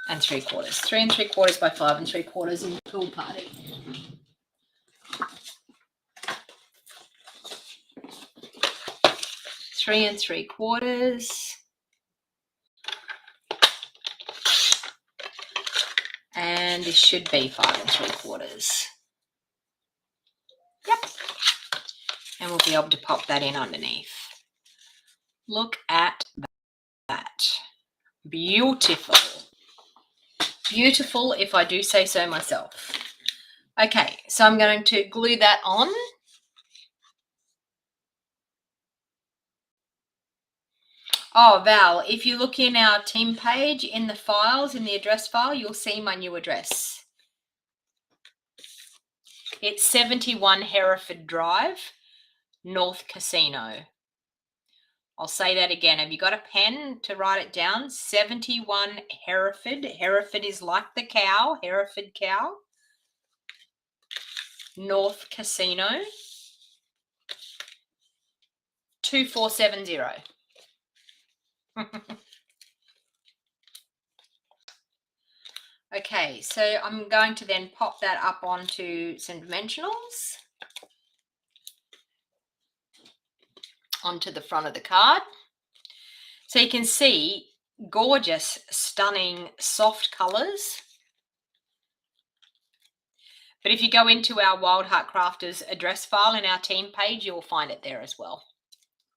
3/4. 3 3/4 by 5 3/4 in the pool party. Three 3/4. And this should be 5 3/4. Yep. And we'll be able to pop that in underneath. Look at that. Beautiful. Beautiful, if I do say so myself. Okay, so I'm going to glue that on. Oh, Val, if you look in our team page in the files, in the address file, you'll see my new address. It's 71 Hereford Drive, North Casino. I'll say that again. Have you got a pen to write it down? 71 Hereford. Hereford is like the cow, Hereford cow. North Casino. 2470. Okay, so I'm going to then pop that up onto some dimensionals. Onto the front of the card. So you can see gorgeous, stunning, soft colors. But if you go into our Wild Heart Crafters address file in our team page, you'll find it there as well.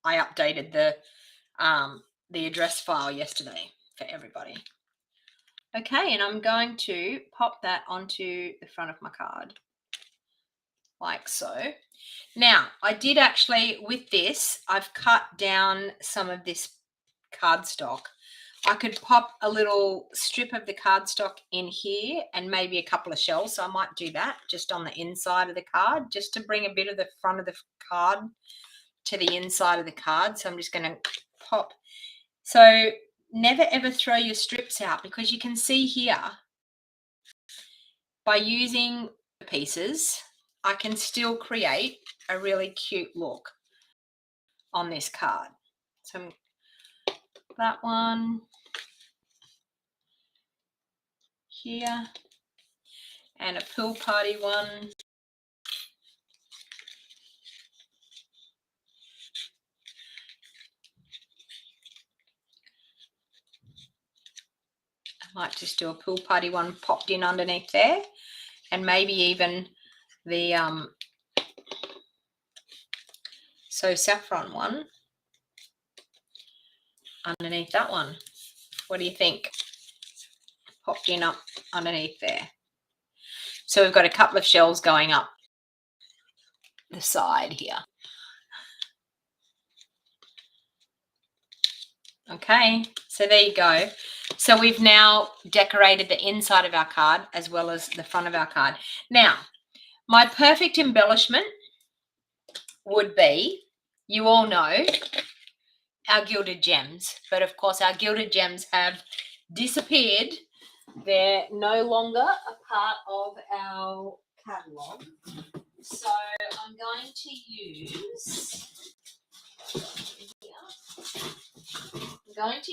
I updated the address file yesterday for everybody. Okay, and I'm going to pop that onto the front of my card, like so. Now, I did actually, with this, I've cut down some of this cardstock. I could pop a little strip of the cardstock in here and maybe a couple of shells. So I might do that just on the inside of the card, just to bring a bit of the front of the card to the inside of the card. So I'm just going to pop. So never ever throw your strips out, because you can see here, by using pieces, I can still create a really cute look on this card. So that one here, and a pool party one. I might just do a pool party one popped in underneath there, and maybe even the So Saffron one underneath that one. What do you think? Popped in up underneath there. So we've got a couple of shells going up the side here. Okay, so there you go. So we've now decorated the inside of our card as well as the front of our card. Now, my perfect embellishment would be, you all know, our gilded gems. But of course, our gilded gems have disappeared. They're no longer a part of our catalogue. So I'm going to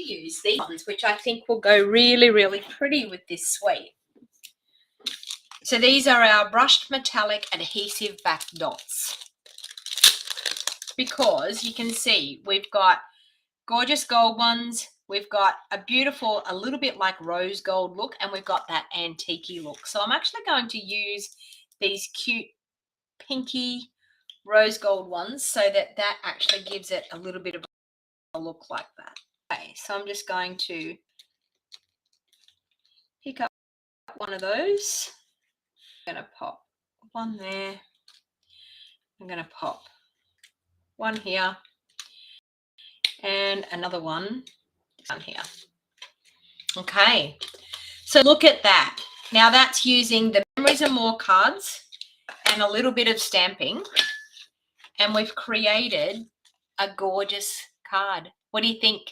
use these ones, which I think will go really, really pretty with this suite. So these are our brushed metallic adhesive back dots, because you can see we've got gorgeous gold ones, we've got a beautiful, a little bit like rose gold look, and we've got that antique-y look. So I'm actually going to use these cute pinky rose gold ones so that that actually gives it a little bit of a look like that. Okay, so I'm just going to pick up one of those. I'm going to pop one there. I'm going to pop one here and another one down here. Okay, so look at that. Now that's using the Memories and More cards and a little bit of stamping, and we've created a gorgeous card. What do you think?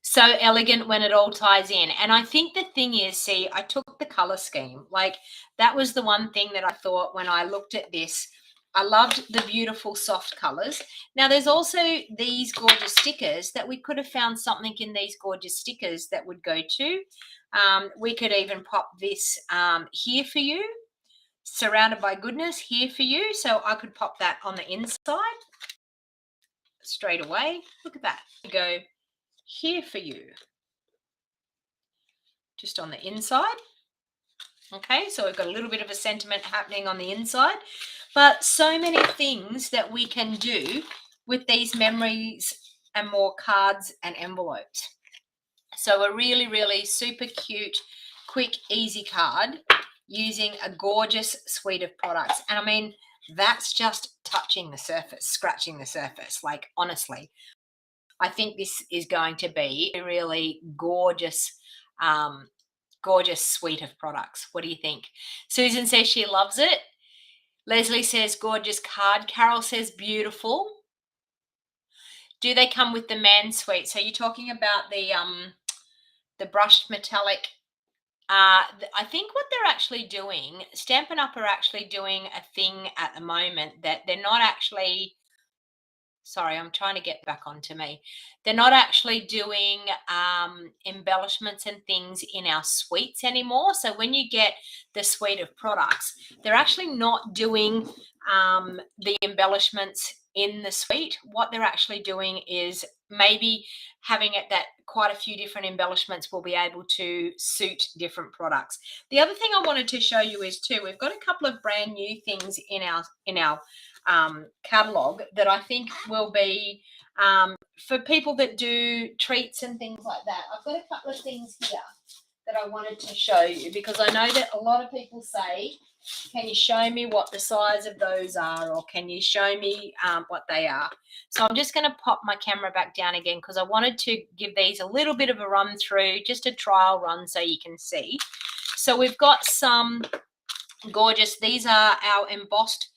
So elegant when it all ties in. And I think the thing is, see, I took the color scheme. Like, that was the one thing that I thought when I looked at this. I loved the beautiful soft colors. Now, there's also these gorgeous stickers that we could have found something in these gorgeous stickers that would go to. We could even pop this here for you, surrounded by goodness here for you. So I could pop that on the inside straight away. Look at that. Go here for you, just on the inside. Okay, so we've got a little bit of a sentiment happening on the inside, but so many things that we can do with these Memories and More cards and envelopes. So a really, really super cute, quick, easy card using a gorgeous suite of products. And I mean, that's just touching the surface, scratching the surface. Like, honestly, I think this is going to be a really gorgeous, gorgeous suite of products. What do you think? Susan says she loves it. Leslie says gorgeous card. Carol says beautiful. Do they come with the man suite? So you're talking about the brushed metallic. I think what they're actually doing, Stampin' Up! Are actually doing a thing at the moment that they're not actually. Sorry, I'm trying to get back onto me. They're not actually doing embellishments and things in our suites anymore. So when you get the suite of products, they're actually not doing the embellishments in the suite, what they're actually doing is maybe having it that quite a few different embellishments will be able to suit different products. The other thing I wanted to show you is too, we've got a couple of brand new things in our catalog that I think will be for people that do treats and things like that. I've got a couple of things here that I wanted to show you because I know that a lot of people say, can you show me what the size of those are, or can you show me what they are? So I'm just going to pop my camera back down again because I wanted to give these a little bit of a run through, just a trial run so you can see. So we've got some gorgeous, these are our embossed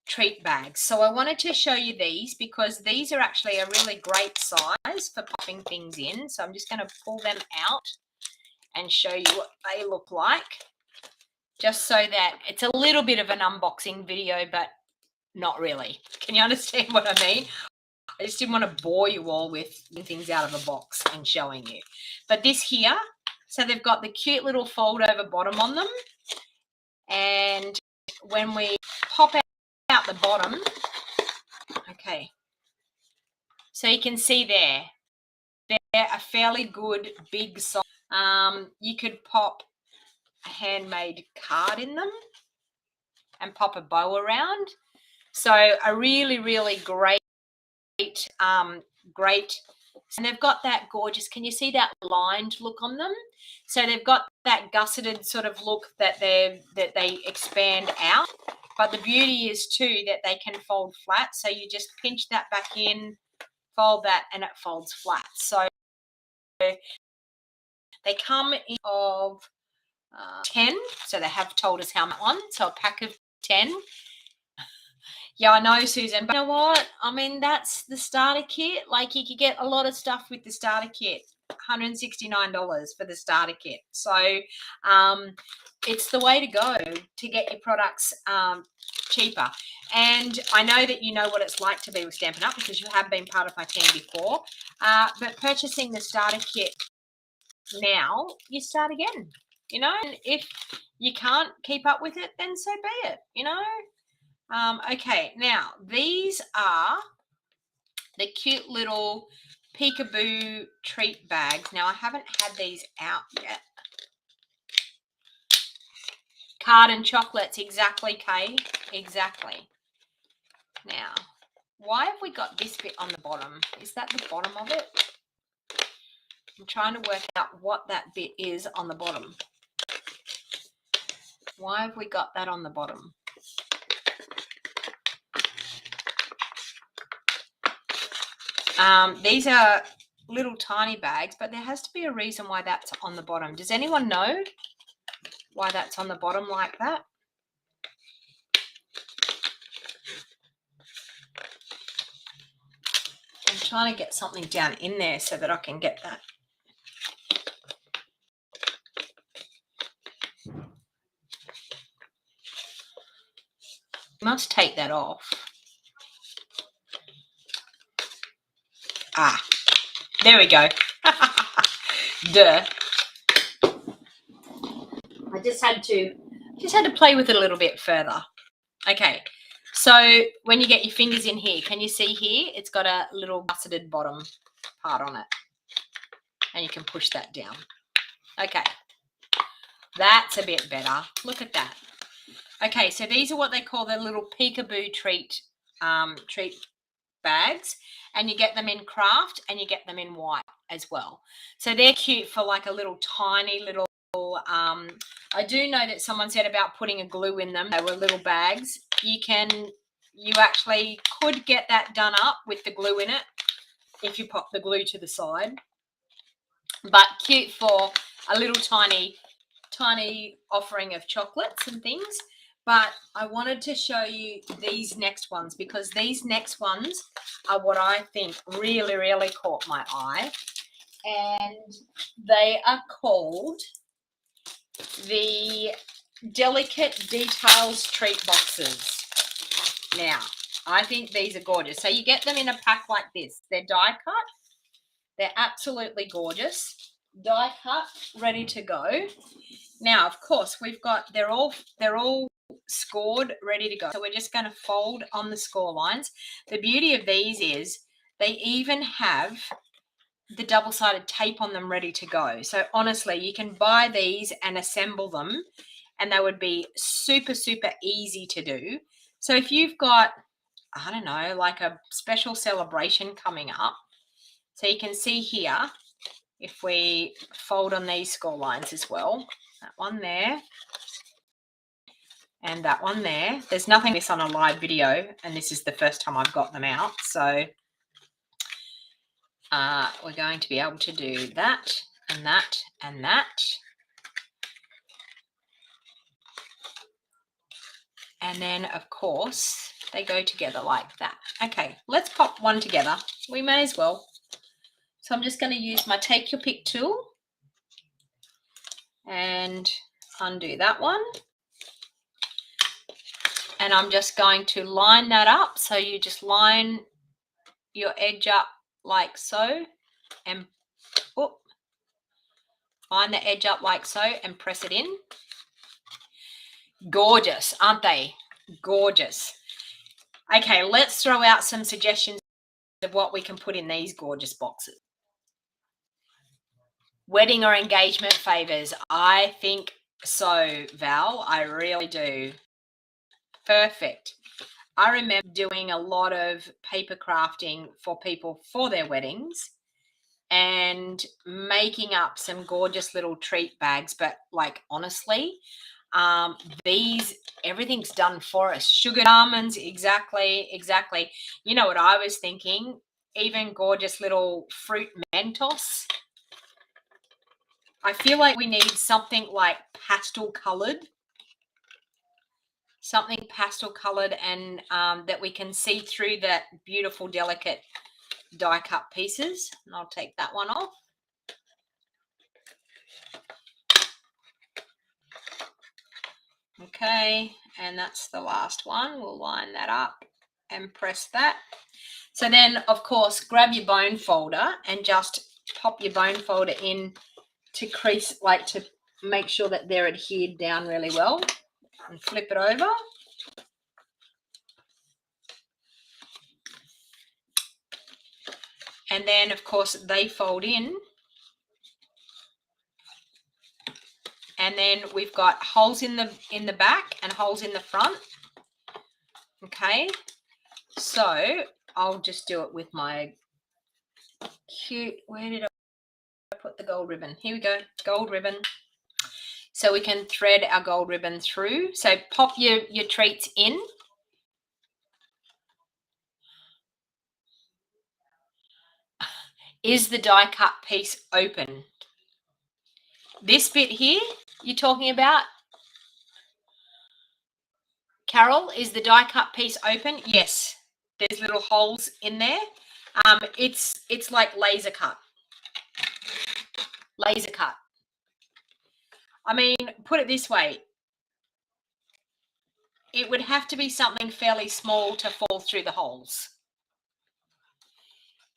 treat bags. So I wanted to show you these because these are actually a really great size for popping things in. So I'm just going to pull them out and show you what they look like, just so that it's a little bit of an unboxing video, but not really. Can you understand what I mean? I just didn't want to bore you all with things out of a box and showing you. But this here, so they've got the cute little fold over bottom on them. And when we pop out the bottom, okay, so you can see there, they're a fairly good big size. You could pop a handmade card in them and pop a bow around. So a really, really great, and they've got that gorgeous, can you see that lined look on them? So they've got that gusseted sort of look that they expand out. But the beauty is too that they can fold flat. So you just pinch that back in, fold that, and it folds flat. So they come in of 10. So they have told us how much one. So a pack of 10. Yeah, I know, Susan, but you know what? I mean, that's the starter kit. Like, you could get a lot of stuff with the starter kit. $169 for the starter kit. So it's the way to go to get your products cheaper. And I know that you know what it's like to be with Stampin' Up! Because you have been part of my team before. But purchasing the starter kit now, you start again, you know. And if you can't keep up with it, then so be it, you know. Okay, now these are the cute little peekaboo treat bags. Now I haven't had these out yet. Card and chocolates, exactly, Kay, exactly. Now, why have we got this bit on the bottom? Is that the bottom of it? I'm trying to work out what that bit is on the bottom. Why have we got that on the bottom? These are little tiny bags, but there has to be a reason why that's on the bottom. Does anyone know why that's on the bottom like that? I'm trying to get something down in there so that I can get that. Must take that off. Ah, there we go. Duh. I just had to play with it a little bit further. Okay, so when you get your fingers in here, can you see here? It's got a little gusseted bottom part on it, and you can push that down. Okay, that's a bit better. Look at that. Okay, so these are what they call the little peekaboo treat bags, and you get them in craft and you get them in white as well. So they're cute for like a little tiny little I do know that someone said about putting a glue in them. They were little bags. You actually could get that done up with the glue in it if you pop the glue to the side. But cute for a little tiny offering of chocolates and things. But I wanted to show you these next ones because these next ones are what I think really, really caught my eye. And they are called the Delicate Details Treat Boxes. Now, I think these are gorgeous. So you get them in a pack like this. They're die cut. They're absolutely gorgeous. Die cut, ready to go. Now, of course, we've got, they're all scored, ready to go. So we're just going to fold on the score lines. The beauty of these is they even have the double-sided tape on them ready to go. So honestly, you can buy these and assemble them, and they would be super, super easy to do. So if you've got, I don't know, like a special celebration coming up, so you can see here, if we fold on these score lines as well, that one there, and that one there. There's nothing this on a live video, and this is the first time I've got them out. So we're going to be able to do that and that and that. And then, of course, they go together like that. Okay, let's pop one together. We may as well. So I'm just going to use my Take Your Pick tool and undo that one. And I'm just going to line that up. So you just line your edge up like so, and line the edge up like so and press it in. Gorgeous, aren't they? Gorgeous. Okay, let's throw out some suggestions of what we can put in these gorgeous boxes. Wedding or engagement favors. I think so, Val. I really do. Perfect. I remember doing a lot of paper crafting for people for their weddings and making up some gorgeous little treat bags. But like, honestly, these, everything's done for us. Sugar almonds, exactly. You know what I was thinking? Even gorgeous little fruit Mentos. I feel like we need something like pastel colored. Something pastel colored, and that we can see through that beautiful, delicate die cut pieces. And I'll take that one off. Okay, and that's the last one. We'll line that up and press that. So then, of course, grab your bone folder and just pop your bone folder in to crease, like to make sure that they're adhered down really well, and flip it over. And then, of course, they fold in. And then we've got holes in the back and holes in the front. Okay, so I'll just do it with my cute, where did I put the gold ribbon? Here we go, gold ribbon. So we can thread our gold ribbon through. So pop your treats in. Is the die cut piece open? This bit here you're talking about, Carol, is the die cut piece open? Yes, there's little holes in there. It's like laser cut. Laser cut. I mean, put it this way. It would have to be something fairly small to fall through the holes.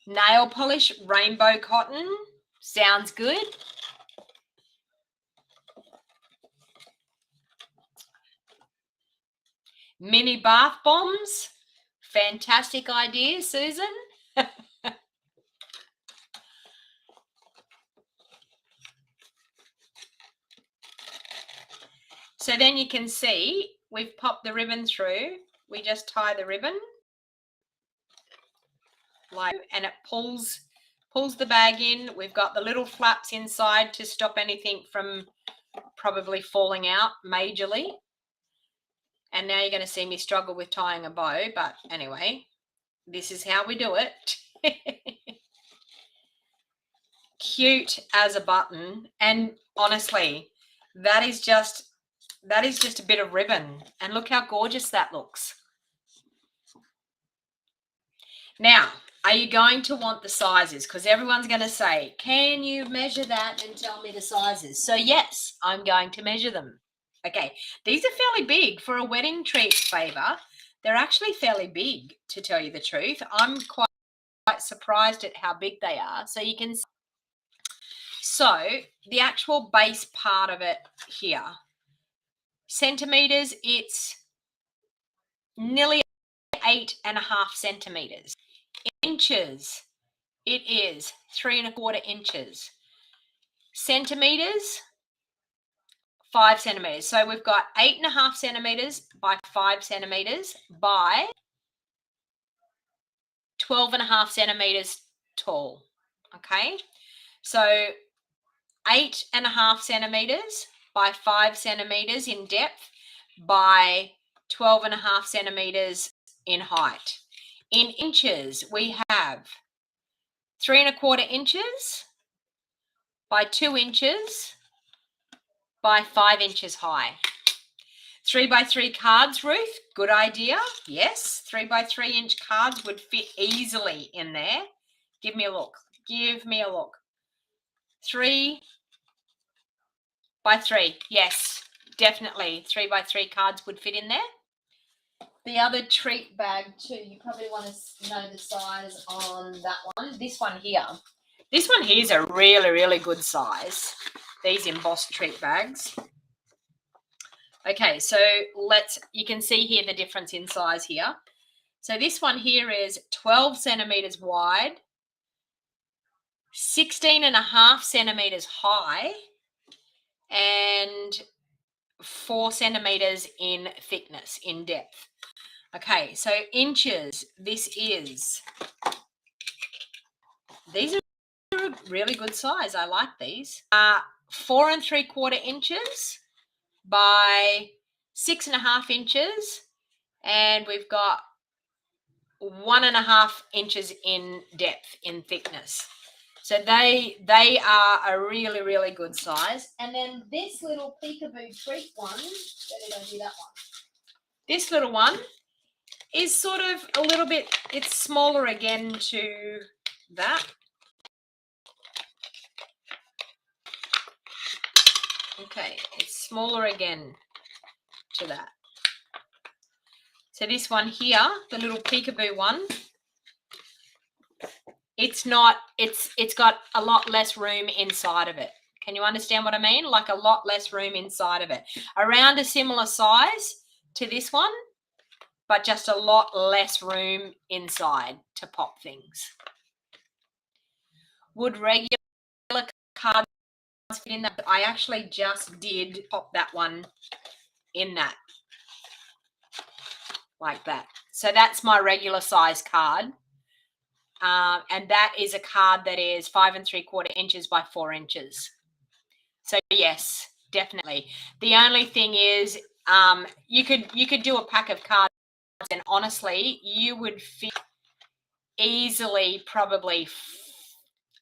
Nail polish, rainbow cotton. Sounds good. Mini bath bombs. Fantastic idea, Susan. So then you can see we've popped the ribbon through. We just tie the ribbon like, and it pulls the bag in. We've got the little flaps inside to stop anything from probably falling out majorly. And now you're going to see me struggle with tying a bow, but anyway, this is how we do it. Cute as a button. And honestly, that is just a bit of ribbon, and look how gorgeous that looks. Now, are you going to want the sizes? Because everyone's going to say, can you measure that and tell me the sizes? So yes, I'm going to measure them. Okay, these are fairly big for a wedding treat favor. They're actually fairly big, to tell you the truth. I'm quite surprised at how big they are. So you can see. So the actual base part of it here. Centimeters, it's nearly 8.5 centimeters. Inches, it is 3.25 inches. Centimeters, 5 centimeters. So we've got 8.5 centimeters by 5 centimeters by 12.5 centimeters tall. Okay, so 8.5 centimeters by 5 centimeters in depth by 12.5 centimeters in height. In inches, we have 3.25 inches by 2 inches by 5 inches high. 3x3 cards, Ruth, good idea. Yes, 3x3 inch cards would fit easily in there. Give me a look. Give me a look. 3x3. Yes, definitely 3x3 cards would fit in there. The other treat bag too, you probably want to know the size on that one. This one here. This one here is a really, really good size. These embossed treat bags. Okay, so you can see here the difference in size here. So this one here is 12 centimeters wide, 16.5 centimeters high, and 4 centimeters in thickness, in depth. Okay, so inches, these are a really good size. I like these. 4.75 inches by 6.5 inches, and we've got 1.5 inches in depth, in thickness. So they are a really, really good size. And then this little peekaboo treat one, where did I do that one? This little one is sort of a little bit, it's smaller again to that. Okay, it's smaller again to that. So this one here, the little peekaboo one, it's got a lot less room inside of it. Can you understand what I mean? Like a lot less room inside of it. Around a similar size to this one, but just a lot less room inside to pop things. Would regular cards fit in that? I actually just did pop that one in that. Like that. So that's my regular size card. And that is a card that is 5.75 inches by 4 inches. So yes, definitely. The only thing is, you could do a pack of cards, and honestly, you would fit easily probably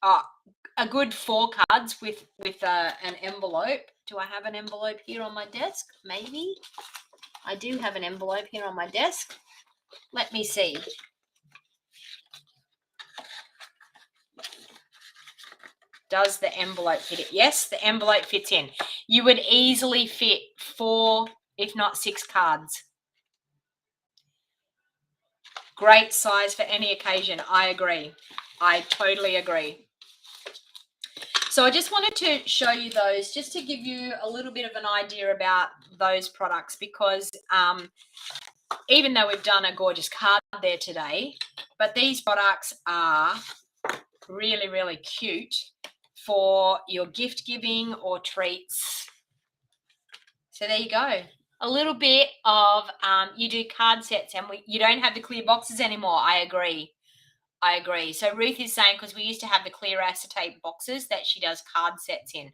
a good 4 cards with an envelope. Do I have an envelope here on my desk? Maybe I do have an envelope here on my desk. Let me see. Does the envelope fit it? Yes, the envelope fits in. You would easily fit 4, if not 6 cards. Great size for any occasion. I agree. I totally agree. So I just wanted to show you those, just to give you a little bit of an idea about those products, because even though we've done a gorgeous card there today, but these products are really, really cute for your gift giving or treats. So there you go. A little bit of, you do card sets, and you don't have the clear boxes anymore. I agree. I agree. So Ruth is saying, because we used to have the clear acetate boxes that she does card sets in.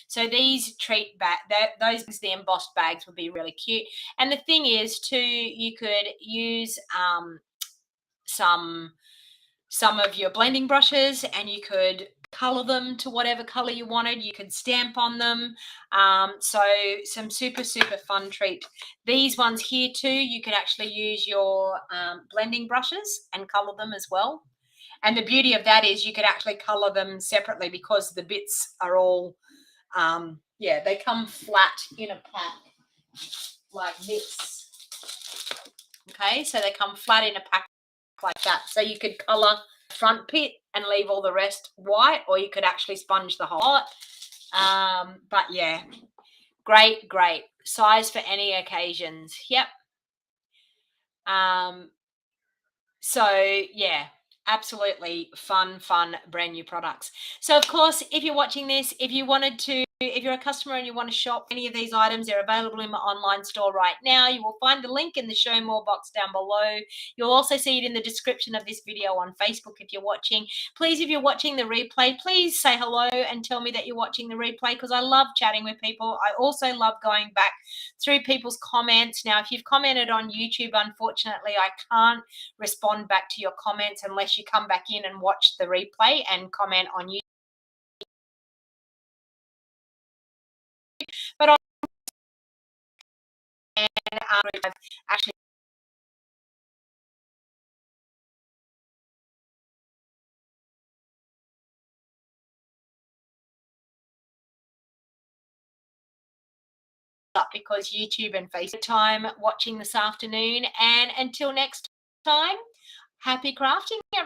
So these treat bag, the embossed bags would be really cute. And the thing is too, you could use some of your blending brushes, and you could color them to whatever color you wanted. You could stamp on them. So some super, super fun treat. These ones here too, you could actually use your blending brushes and color them as well. And the beauty of that is you could actually color them separately, because the bits are all, yeah, they come flat in a pack like this. Okay, so they come flat in a pack like that. So you could color front bit and leave all the rest white, or you could actually sponge the whole lot. But yeah, great. size for any occasions. Yep. So yeah, absolutely fun, brand new products. So of course, if you're watching this, if you're a customer and you want to shop any of these items, they're available in my online store right now. You will find the link in the show more box down below. You'll also see it in the description of this video on Facebook if you're watching. Please, if you're watching the replay, please say hello and tell me that you're watching the replay, because I love chatting with people. I also love going back through people's comments. Now, if you've commented on YouTube, unfortunately, I can't respond back to your comments unless you come back in and watch the replay and comment on YouTube. But I've actually up because YouTube and Facebook time watching this afternoon. And until next time, happy crafting, everyone.